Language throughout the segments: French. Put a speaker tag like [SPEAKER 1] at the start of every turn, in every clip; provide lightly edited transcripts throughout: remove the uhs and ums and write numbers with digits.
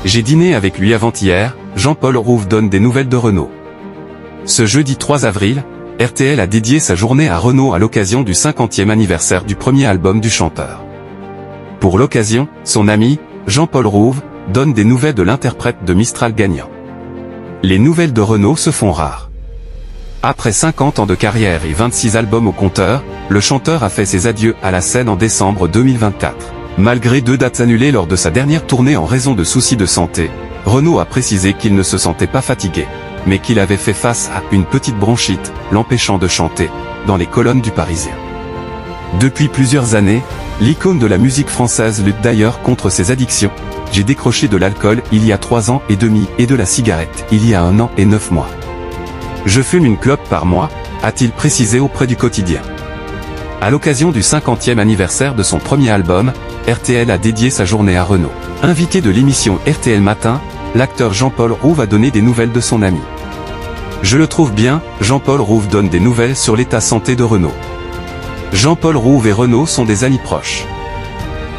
[SPEAKER 1] J'ai dîné avec lui avant-hier, Jean-Paul Rouve donne des nouvelles de Renaud. Ce jeudi 3 avril, RTL a dédié sa journée à Renaud à l'occasion du 50e anniversaire du premier album du chanteur. Pour l'occasion, son ami, Jean-Paul Rouve, donne des nouvelles de l'interprète de Mistral gagnant. Les nouvelles de Renaud se font rares. Après 50 ans de carrière et 26 albums au compteur, le chanteur a fait ses adieux à la scène en décembre 2024. Malgré 2 dates annulées lors de sa dernière tournée en raison de soucis de santé, Renaud a précisé qu'il ne se sentait pas fatigué, mais qu'il avait fait face à une petite bronchite, l'empêchant de chanter, dans les colonnes du Parisien. Depuis plusieurs années, l'icône de la musique française lutte d'ailleurs contre ses addictions. J'ai décroché de l'alcool il y a 3 ans et demi et de la cigarette il y a 1 an et 9 mois. Je fume une clope par mois, a-t-il précisé auprès du Quotidien. À l'occasion du 50e anniversaire de son premier album, RTL a dédié sa journée à Renaud. Invité de l'émission RTL Matin, l'acteur Jean-Paul Rouve a donné des nouvelles de son ami. Je le trouve bien, Jean-Paul Rouve donne des nouvelles sur l'état santé de Renaud. Jean-Paul Rouve et Renaud sont des amis proches.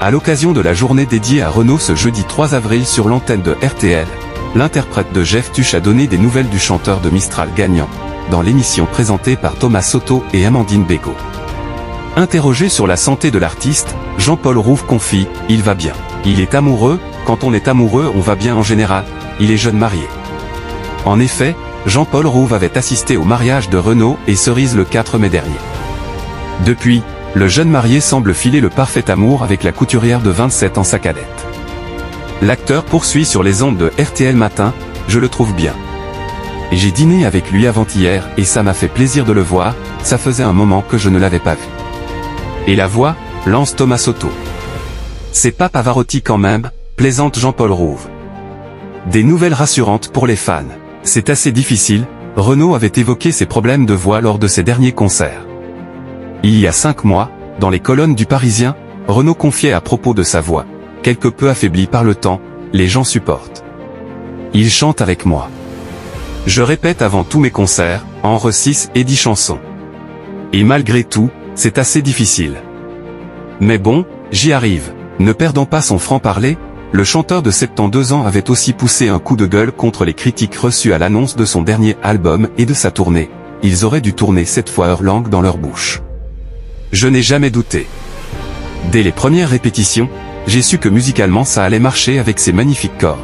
[SPEAKER 1] À l'occasion de la journée dédiée à Renaud ce jeudi 3 avril sur l'antenne de RTL, l'interprète de Jeff Tuch a donné des nouvelles du chanteur de Mistral gagnant, dans l'émission présentée par Thomas Soto et Amandine Bégaud. Interrogé sur la santé de l'artiste, Jean-Paul Rouve confie « Il va bien. Il est amoureux, quand on est amoureux on va bien en général, il est jeune marié ». En effet, Jean-Paul Rouve avait assisté au mariage de Renaud et Cerise le 4 mai dernier. Depuis, le jeune marié semble filer le parfait amour avec la couturière de 27 ans sa cadette. L'acteur poursuit sur les ondes de RTL Matin, « Je le trouve bien. J'ai dîné avec lui avant-hier et ça m'a fait plaisir de le voir, ça faisait un moment que je ne l'avais pas vu. » Et la voix, lance Thomas Soto. C'est pas Pavarotti quand même, plaisante Jean-Paul Rouve. Des nouvelles rassurantes pour les fans. C'est assez difficile, Renaud avait évoqué ses problèmes de voix lors de ses derniers concerts. Il y a 5 mois, dans les colonnes du Parisien, Renaud confiait à propos de sa voix, quelque peu affaiblie par le temps, les gens supportent. Il chante avec moi. Je répète avant tous mes concerts, entre 6 et 10 chansons. Et malgré tout, c'est assez difficile. Mais bon, j'y arrive. Ne perdant pas son franc-parler, le chanteur de 72 ans avait aussi poussé un coup de gueule contre les critiques reçues à l'annonce de son dernier album et de sa tournée. Ils auraient dû tourner cette fois leur langue dans leur bouche. Je n'ai jamais douté. Dès les premières répétitions, j'ai su que musicalement ça allait marcher avec ces magnifiques cordes.